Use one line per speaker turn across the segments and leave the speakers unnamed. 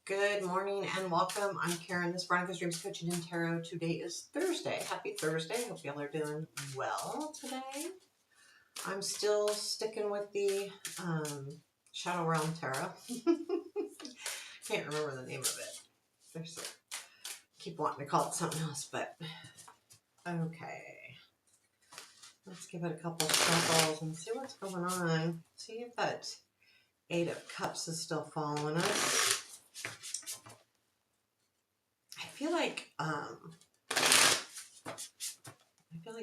Good morning and welcome. I'm Karen, this Veronica's Dreams Coaching and Tarot. Today is Thursday. Happy Thursday. Hope y'all are doing well today. I'm still sticking with the Shadow Realm Tarot. Can't remember the name of it. Keep wanting to call it something else, but okay. Let's give it a couple shuffles and see what's going on. See if that Eight of Cups is still following us. I feel like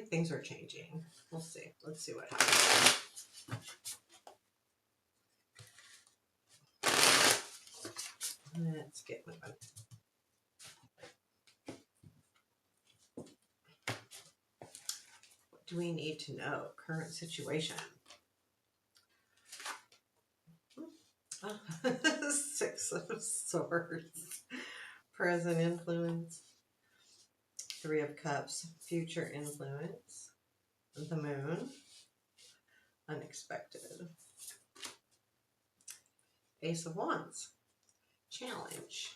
things are changing. We'll see. Let's see what happens. Let's get moving. What do we need to know? Current situation. Six of Swords. Present influence. Three of Cups. Future influence. The Moon. Unexpected. Ace of Wands. Challenge.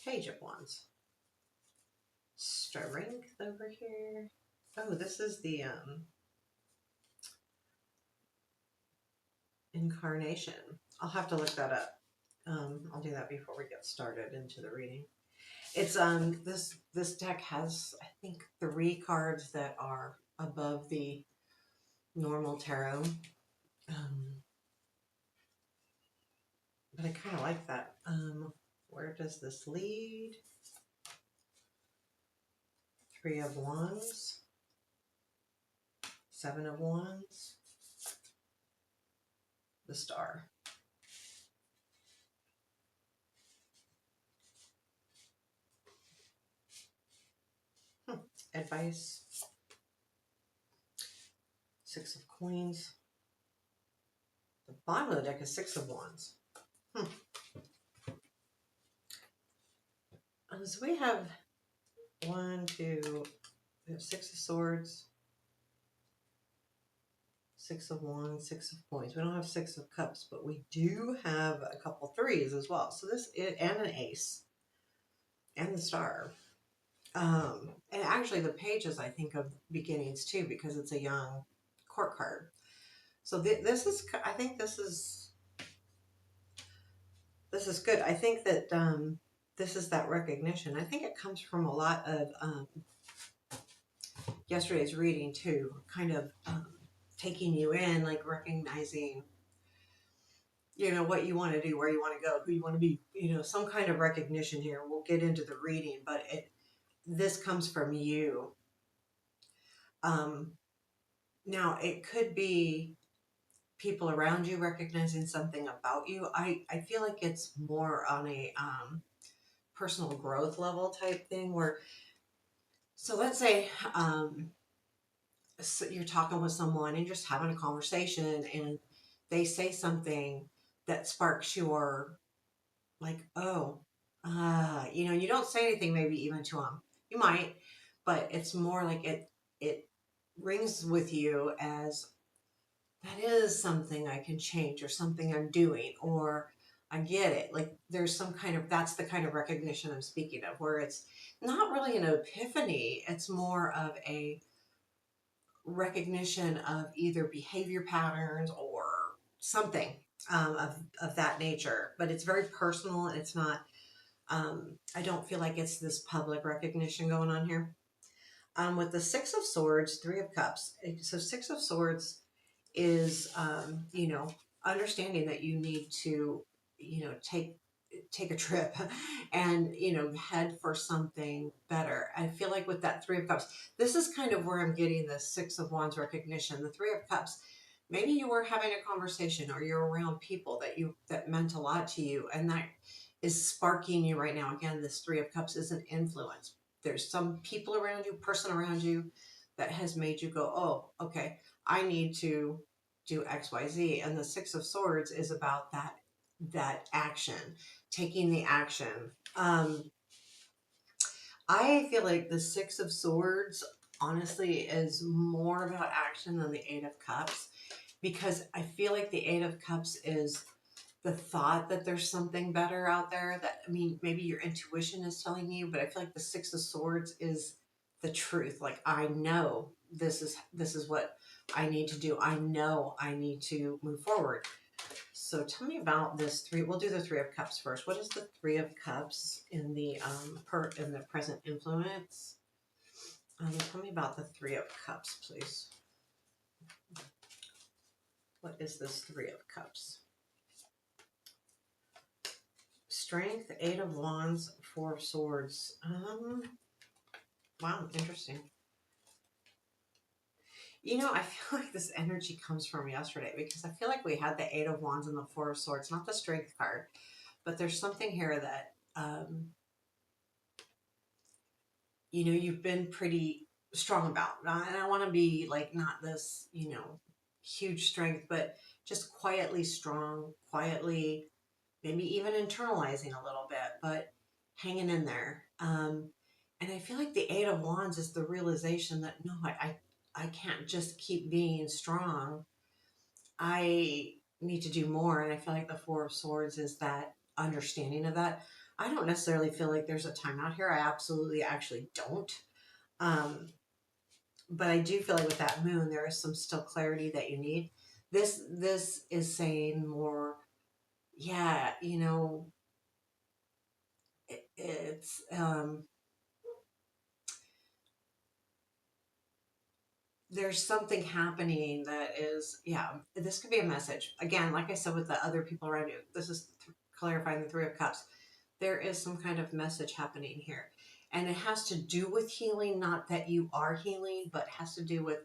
Page of Wands. Strength over here. Oh, this is the Incarnation. I'll have to look that up. I'll do that before we get started into the reading. It's this deck has, I think, 3 cards that are above the normal tarot. But I kind of like that. Where does this lead? 3 of Wands. 7 of Wands. The Star. Advice. 6 of Coins. The bottom of the deck is 6 of Wands. So we have 1, 2, we have 6 of Swords, 6 of Wands, 6 of Coins. We don't have 6 of Cups, but we do have a couple 3s as well. So this is, and an Ace, and the Star. And actually the pages, I think, of beginnings too, because it's a young court card. So this is, I think this is good. I think that this is that recognition. I think it comes from a lot of yesterday's reading too, kind of taking you in, like recognizing, what you want to do, where you want to go, who you want to be, some kind of recognition here. We'll get into the reading, but this comes from you. Now it could be people around you recognizing something about you. I feel like it's more on a personal growth level type thing where, so let's say so you're talking with someone and just having a conversation and they say something that sparks your, like, oh, you don't say anything maybe even to them. You might, but it's more like it rings with you as, that is something I can change or something I'm doing, or I get it. Like there's some kind of, that's the kind of recognition I'm speaking of, where it's not really an epiphany. It's more of a recognition of either behavior patterns or something of that nature. But it's very personal. It's not, I don't feel like it's this public recognition going on here. With the 6 of Swords, 3 of Cups. So 6 of Swords is, understanding that you need to, take a trip and, head for something better. I feel like with that 3 of Cups, this is kind of where I'm getting the 6 of Wands recognition. The 3 of Cups, maybe you were having a conversation or you're around people that meant a lot to you, and that is sparking you right now. Again, this 3 of Cups is an influence. There's some people around you, person around you that has made you go, oh, okay, I need to do X, Y, Z. And the 6 of Swords is about that action, taking the action. I feel like the 6 of Swords, honestly, is more about action than the 8 of Cups, because I feel like the 8 of Cups is the thought that there's something better out there. That, I mean, maybe your intuition is telling you, but I feel like the Six of Swords is the truth. Like, I know this is what I need to do. I know I need to move forward. So tell me about this three. We'll do the Three of Cups first. What is the Three of Cups in the in the present influence? Tell me about the Three of Cups, please. What is this Three of Cups? Strength, Eight of Wands, Four of Swords. Wow, interesting. You know, I feel like this energy comes from yesterday because I feel like we had the Eight of Wands and the Four of Swords, not the Strength card, but there's something here that, you know, you've been pretty strong about. And I want to be like, not this, you know, huge strength, but just quietly strong, quietly, maybe even internalizing a little bit, but hanging in there. And I feel like the Eight of Wands is the realization that no, I can't just keep being strong. I need to do more. And I feel like the Four of Swords is that understanding of that. I don't necessarily feel like there's a timeout here. I absolutely actually don't. Um, but I do feel like with that moon, there is some still clarity that you need. This is saying more, yeah, you know, it's there's something happening that is, yeah, this could be a message. Again, like I said with the other people around you, this is clarifying the Three of Cups. There is some kind of message happening here. And it has to do with healing, not that you are healing, but has to do with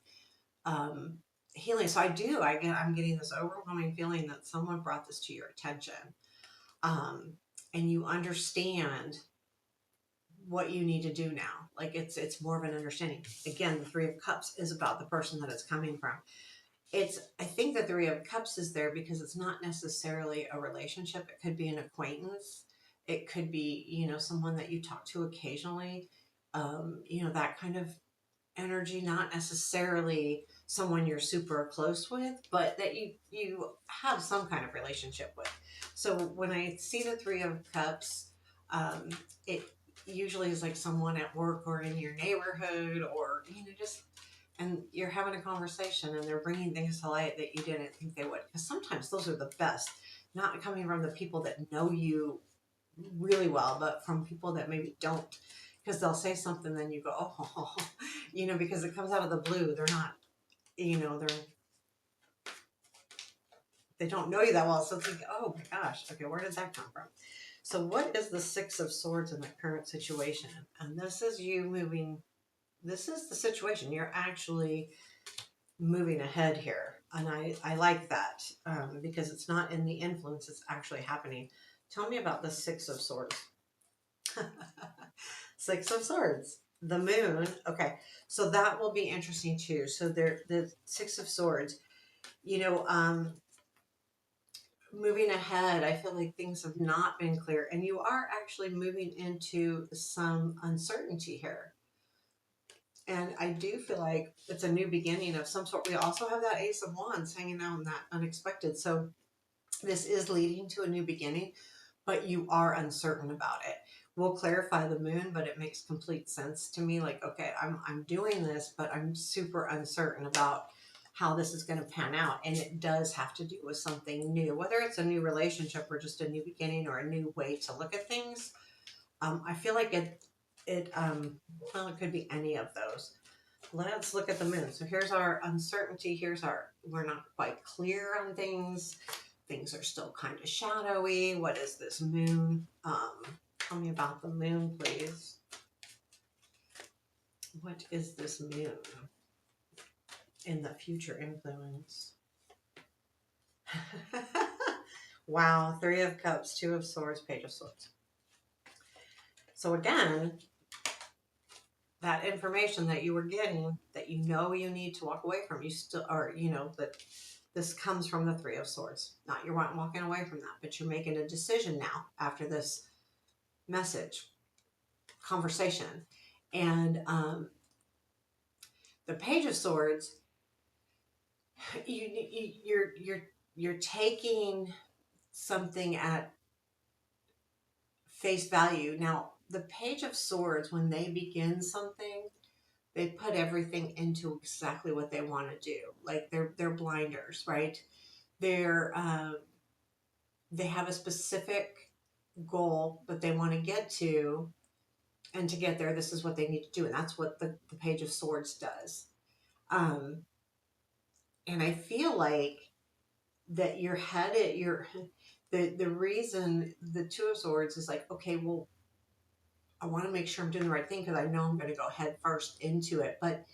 um, healing. So I'm getting this overwhelming feeling that someone brought this to your attention. Um, and you understand what you need to do now. Like it's more of an understanding. Again, the Three of Cups is about the person that it's coming from. It's I think the Three of Cups is there because it's not necessarily a relationship. It could be an acquaintance. It could be, you know, someone that you talk to occasionally. You know, that kind of energy, not necessarily someone you're super close with, but that you have some kind of relationship with. So when I see the Three of Cups, um, it usually is like someone at work or in your neighborhood, or you know, just and you're having a conversation and they're bringing things to light that you didn't think they would. Because sometimes those are the best, not coming from the people that know you really well, but from people that maybe don't. Because they'll say something, then you go, oh, you know, because it comes out of the blue. They're not, you know, they don't know you that well. So it's like, oh my gosh, okay, where did that come from? So what is the Six of Swords in the current situation? And this is you moving. This is the situation. You're actually moving ahead here. And I like that because it's not in the influence, it's actually happening. Tell me about the Six of Swords. Six of Swords. The moon. Okay. So that will be interesting too. So there the Six of Swords, you know, moving ahead, I feel like things have not been clear. And you are actually moving into some uncertainty here. And I do feel like it's a new beginning of some sort. We also have that Ace of Wands hanging out in that unexpected. So this is leading to a new beginning, but you are uncertain about it. We'll clarify the moon, but it makes complete sense to me. Like, okay, I'm doing this, but I'm super uncertain about how this is going to pan out. And it does have to do with something new, whether it's a new relationship or just a new beginning or a new way to look at things. I feel like well, it could be any of those. Let's look at the moon. So here's our uncertainty. We're not quite clear on things. Things are still kind of shadowy. What is this moon? Tell me about the moon, please. What is this moon in the future influence? Wow, Three of Cups, Two of Swords, Page of Swords. So again, that information that you were getting that you know you need to walk away from, you still, or you know, that this comes from the Three of Swords. Not you're walking away from that, but you're making a decision now after this message, conversation. And the Page of Swords, you're taking something at face value. Now, the Page of Swords, when they begin something, they put everything into exactly what they want to do. Like they're blinders, right? They're they have a specific goal that they want to get to, and to get there, this is what they need to do, and that's what the Page of Swords does. Um, and I feel like that you're headed, you're the reason the Two of Swords is like, okay, well, I want to make sure I'm doing the right thing because I know I'm going to go head first into it, but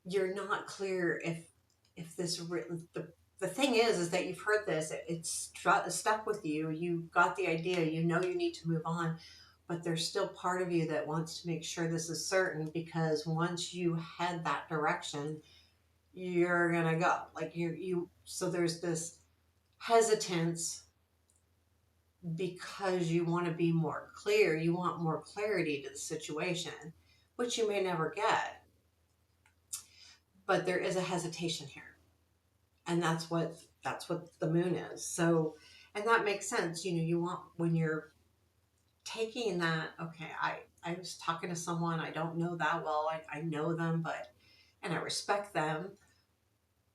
you're not clear if this the thing is that you've heard this, it's stuck with you, you got the idea, you know you need to move on, but there's still part of you that wants to make sure this is certain, because once you head that direction, you're gonna go, like you so there's this hesitance because you want to be more clear, you want more clarity to the situation, which you may never get, but there is a hesitation here, and that's what the moon is. So, and that makes sense. You know, you want, when you're taking that, okay, I was talking to someone I don't know that well, I know them, but, and I respect them,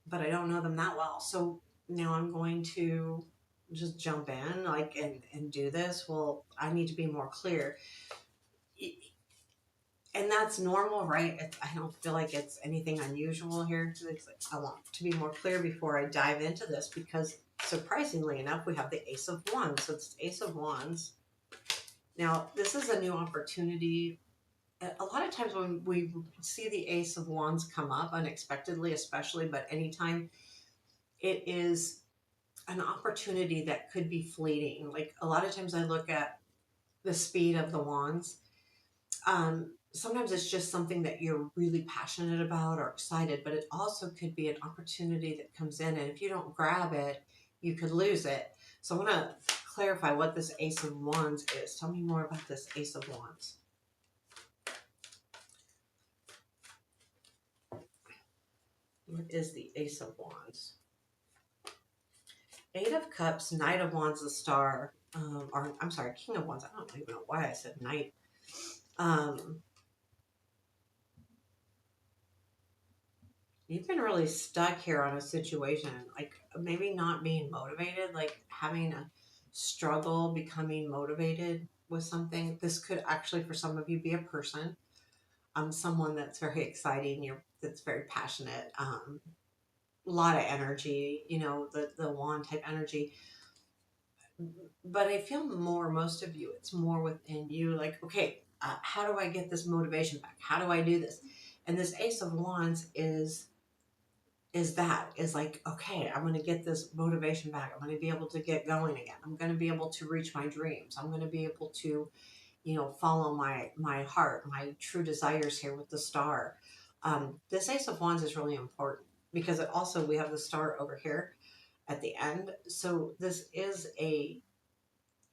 but I don't know them that well, so now I'm going to just jump in, like, and do this. Well, I need to be more clear, and that's normal, right? I don't feel like it's anything unusual here. It's like, I want to be more clear before I dive into this, because surprisingly enough, we have the Ace of Wands. So it's Ace of Wands. Now, this is a new opportunity. A lot of times when we see the Ace of Wands come up unexpectedly, especially, but anytime, it is an opportunity that could be fleeting. Like, a lot of times I look at the speed of the wands. Sometimes it's just something that you're really passionate about or excited, but it also could be an opportunity that comes in, and if you don't grab it, you could lose it. So I want to clarify what this Ace of Wands is. Tell me more about this Ace of Wands. What is the Ace of Wands? Eight of Cups, Knight of Wands, the Star, or I'm sorry, King of Wands. I don't even know why I said Knight. You've been really stuck here on a situation, like maybe not being motivated, like having a struggle becoming motivated with something. This could actually, for some of you, be a person, someone that's very exciting, that's very passionate, a lot of energy, you know, the wand type energy. But I feel more, most of you, it's more within you, like, okay, how do I get this motivation back? How do I do this? And this Ace of Wands is like, okay, I'm going to get this motivation back. I'm going to be able to get going again. I'm going to be able to reach my dreams. I'm going to be able to, you know, follow my heart, my true desires here with the Star. This Ace of Wands is really important because it also, we have the Star over here at the end. So this is a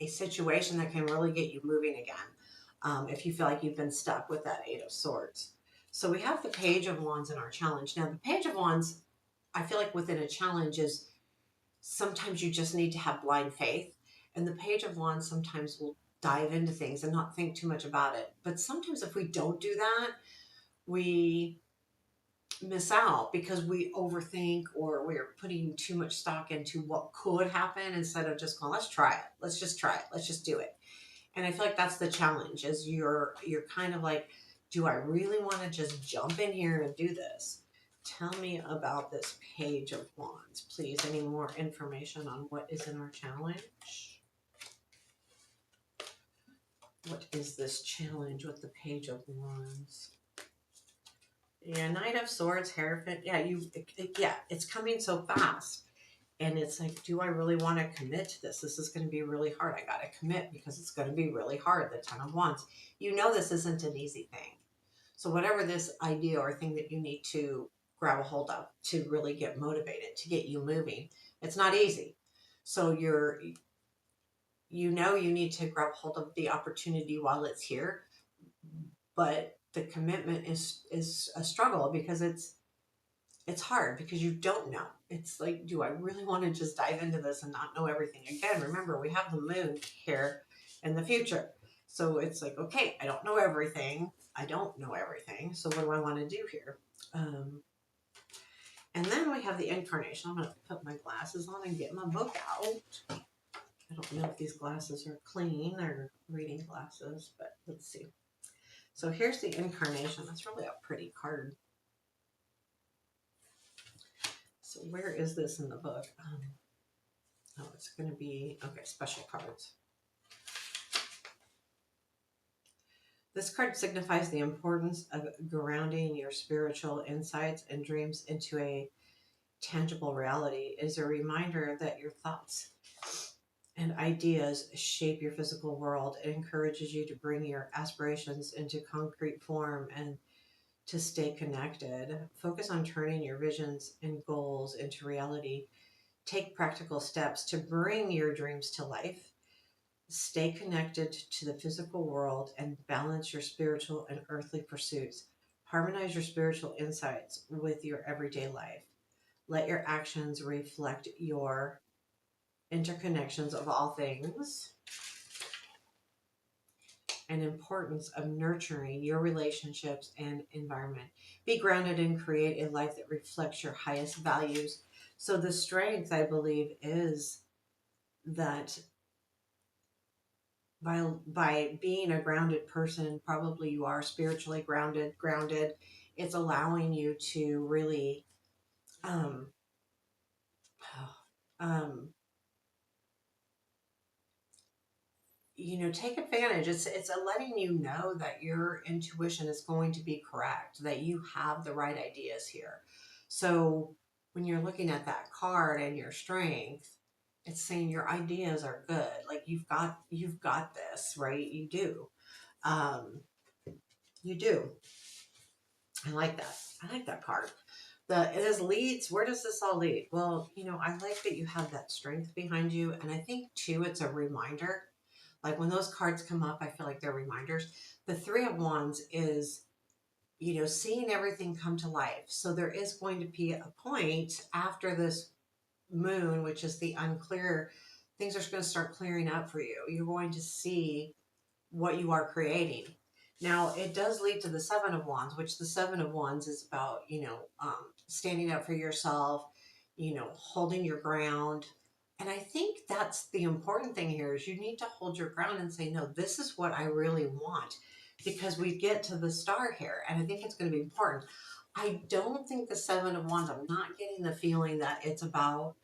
situation that can really get you moving again, if you feel like you've been stuck with that Eight of Swords. So we have the Page of Wands in our challenge. Now, the Page of Wands, I feel like within a challenge, is sometimes you just need to have blind faith. And the Page of Wands sometimes will dive into things and not think too much about it. But sometimes if we don't do that, we miss out because we overthink, or we're putting too much stock into what could happen instead of just going, let's try it. Let's just try it. Let's just do it. And I feel like that's the challenge, is you're kind of like, do I really want to just jump in here and do this? Tell me about this Page of Wands, please. Any more information on what is in our challenge? What is this challenge with the Page of Wands? Yeah, Knight of Swords, Hierophant. Yeah, yeah, it's coming so fast. And it's like, do I really want to commit to this? This is going to be really hard. I got to commit because it's going to be really hard. The Ten of Wands. You know this isn't an easy thing. So whatever this idea or thing that you need to grab a hold of to really get motivated, to get you moving, it's not easy. So you know you need to grab hold of the opportunity while it's here, but the commitment is a struggle because it's hard because you don't know. It's like, do I really want to just dive into this and not know everything? Again, remember, we have the moon here in the future. So it's like, okay, I don't know everything. I don't know everything. So what do I want to do here? And then we have the incarnation. I'm going to put my glasses on and get my book out. I don't know if these glasses are clean or reading glasses, but let's see. So here's the incarnation. That's really a pretty card. So where is this in the book? Oh, it's going to be, okay, special cards. This card signifies the importance of grounding your spiritual insights and dreams into a tangible reality. It is a reminder that your thoughts and ideas shape your physical world. It encourages you to bring your aspirations into concrete form and to stay connected. Focus on turning your visions and goals into reality. Take practical steps to bring your dreams to life. Stay connected to the physical world and balance your spiritual and earthly pursuits. Harmonize your spiritual insights with your everyday life. Let your actions reflect your interconnections of all things and importance of nurturing your relationships and environment. Be grounded and create a life that reflects your highest values. So the strength, I believe, is that by being a grounded person, probably you are spiritually grounded, it's allowing you to really um, um, take advantage. It's a letting you know that your intuition is going to be correct, that you have the right ideas here. So when you're looking at that card and your strength, it's saying your ideas are good. Like you've got this, right? You do. Um, you do. I like that. I like that card. It has leads. Where does this all lead? Well, I like that you have that strength behind you. And I think too, it's a reminder. Like when those cards come up, I feel like they're reminders. The Three of Wands is, seeing everything come to life. So there is going to be a point after this moon, which is the unclear, things are going to start clearing up for you. You're going to see what you are creating. Now, it does lead to the Seven of Wands, which the Seven of Wands is about, standing up for yourself, holding your ground. And I think that's the important thing here is you need to hold your ground and say, no, this is what I really want, because we get to the star here. And I think it's going to be important. I don't think the Seven of Wands, I'm not getting the feeling that it's about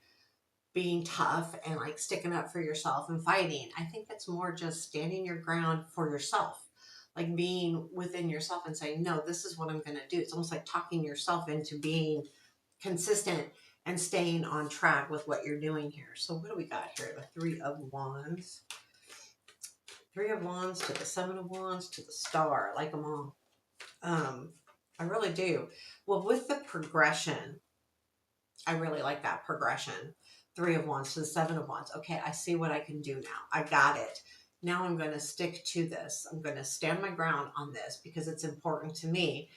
being tough and like sticking up for yourself and fighting. I think it's more just standing your ground for yourself, like being within yourself and saying, no, this is what I'm going to do. It's almost like talking yourself into being consistent and staying on track with what you're doing here. So what do we got here? The Three of Wands. Three of Wands to the Seven of Wands to the Star. I like them all. I really do. Well, with the progression, I really like that progression. Three of Wands to the Seven of Wands. Okay, I see what I can do now. I got it. Now I'm going to stick to this. I'm going to stand my ground on this because it's important to me.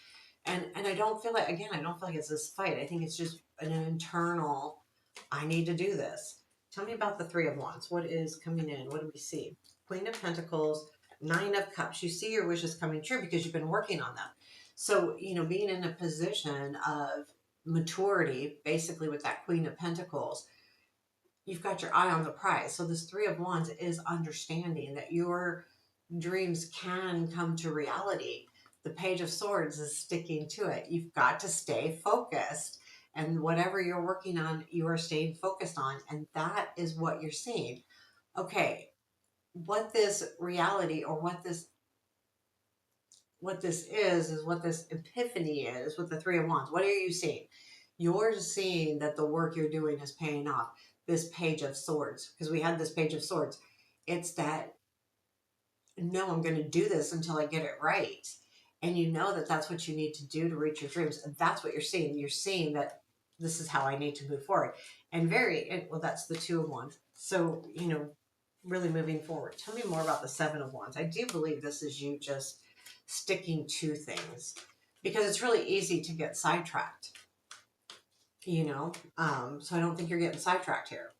And I don't feel like, again, I don't feel like it's this fight. I think it's just an internal, I need to do this. Tell me about the Three of Wands. What is coming in? What do we see? Queen of Pentacles, Nine of Cups. You see your wishes coming true because you've been working on them. So, being in a position of maturity, basically with that Queen of Pentacles, you've got your eye on the prize. So this Three of Wands is understanding that your dreams can come to reality. The Page of Swords is sticking to it. You've got to stay focused. And whatever you're working on, you are staying focused on. And that is what you're seeing. Okay, what this reality or what this is what this epiphany is with the Three of Wands. What are you seeing? You're seeing that the work you're doing is paying off. This Page of Swords, because we had this Page of Swords. It's that, no, I'm going to do this until I get it right. And you know that that's what you need to do to reach your dreams. And that's what you're seeing. You're seeing that this is how I need to move forward. And well, that's the Two of Wands. So, really moving forward. Tell me more about the Seven of Wands. I do believe this is you just sticking to things because it's really easy to get sidetracked. you know. So I don't think you're getting sidetracked here,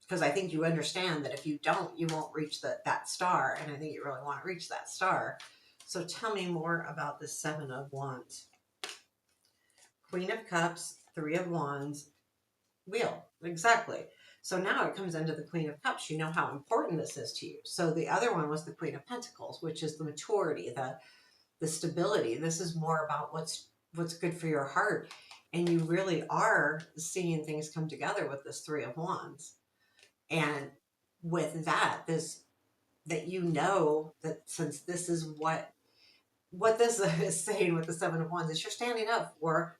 because I think you understand that if you don't, you won't reach that star, and I think you really want to reach that star. So tell me more about the Seven of Wands. Queen of Cups, Three of Wands, Wheel. Exactly. So now it comes into the Queen of Cups. You know how important this is to you. So the other one was the Queen of Pentacles, which is the maturity, the stability. This is more about what's good for your heart. And you really are seeing things come together with this Three of Wands. And with that, that you know that since this is what this is saying with the Seven of Wands, is you're standing up for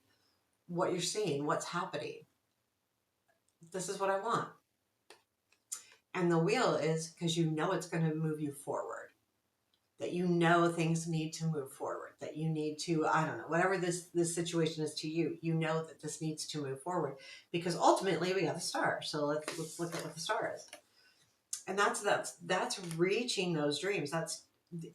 what you're seeing, what's happening. This is what I want. And the wheel is because you know it's going to move you forward, that you know things need to move forward, that you need to, I don't know, whatever this situation is to you, you know that this needs to move forward, because ultimately we got the star. So let's look at what the star is. And that's reaching those dreams. That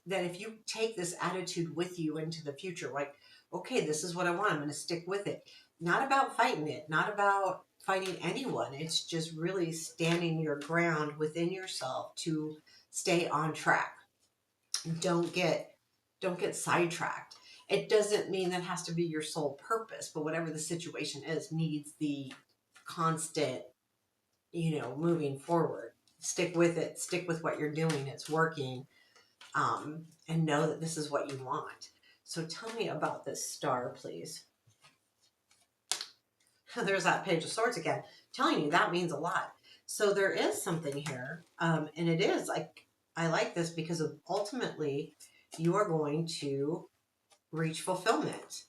if you take this attitude with you into the future, like, okay, this is what I want, I'm going to stick with it. Not about fighting it, not about fighting anyone. It's just really standing your ground within yourself to stay on track. Don't get sidetracked. It doesn't mean that has to be your sole purpose, but whatever the situation is needs the constant, moving forward. Stick with it. Stick with what you're doing. It's working. And know that this is what you want. So tell me about this star, please. There's that Page of Swords again, telling you that means a lot. So there is something here, and it is like, I like this because of ultimately you are going to reach fulfillment.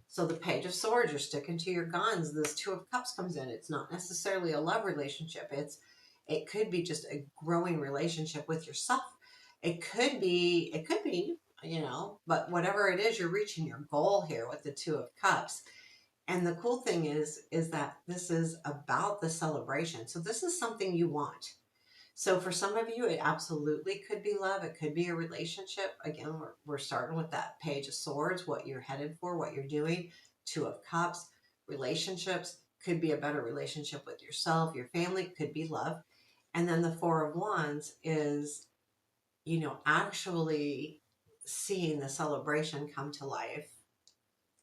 So the Page of Swords, you're sticking to your guns. This Two of Cups comes in. It's not necessarily a love relationship. It could be just a growing relationship with yourself. It could be, but whatever it is, you're reaching your goal here with the Two of Cups. And the cool thing is that this is about the celebration. So this is something you want. So for some of you, it absolutely could be love. It could be a relationship. Again, we're starting with that Page of Swords, what you're headed for, what you're doing. Two of Cups, relationships. Could be a better relationship with yourself, your family. Could be love. And then the Four of Wands is, actually seeing the celebration come to life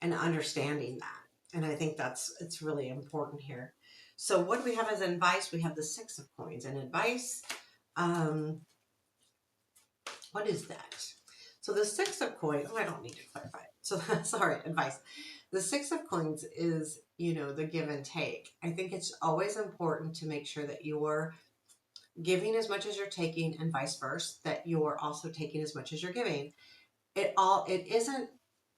and understanding that. And I think it's really important here. So what do we have as advice? We have the Six of Coins. And advice, what is that? So the Six of Coins, I don't need to clarify it. So sorry, advice. The Six of Coins is, the give and take. I think it's always important to make sure that you're giving as much as you're taking, and vice versa, that you're also taking as much as you're giving. It isn't,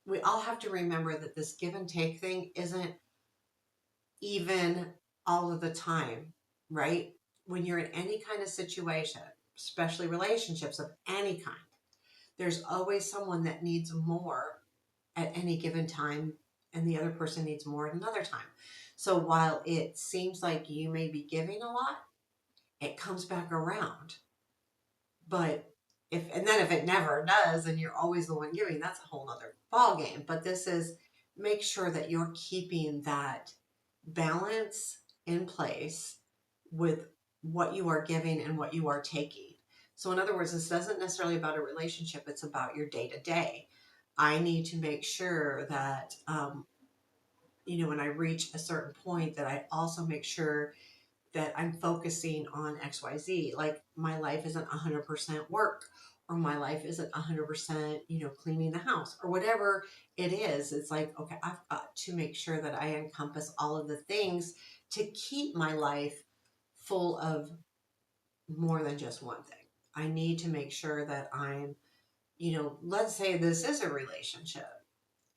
we all have to remember that this give and take thing isn't even all of the time, right? When you're in any kind of situation, especially relationships of any kind, there's always someone that needs more at any given time, and the other person needs more at another time. So while it seems like you may be giving a lot, it comes back around. But if it never does and you're always the one giving, that's a whole nother ball game. But this is, make sure that you're keeping that balance in place with what you are giving and what you are taking. So in other words, this isn't necessarily about a relationship, it's about your day to day. I need to make sure that, when I reach a certain point, that I also make sure that I'm focusing on XYZ. Like my life isn't 100% work, or my life isn't 100%, cleaning the house, or whatever it is. It's like, okay, I've got to make sure that I encompass all of the things to keep my life full of more than just one thing. I need to make sure that I'm, let's say this is a relationship.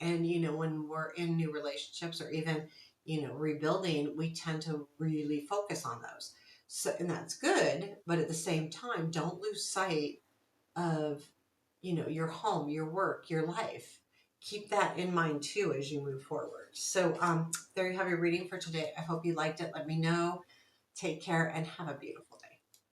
And, when we're in new relationships, or even, rebuilding, we tend to really focus on those. So, and that's good. But at the same time, don't lose sight of, your home, your work, your life. Keep that in mind too as you move forward. So there you have your reading for today. I hope you liked it. Let me know. Take care and have a beautiful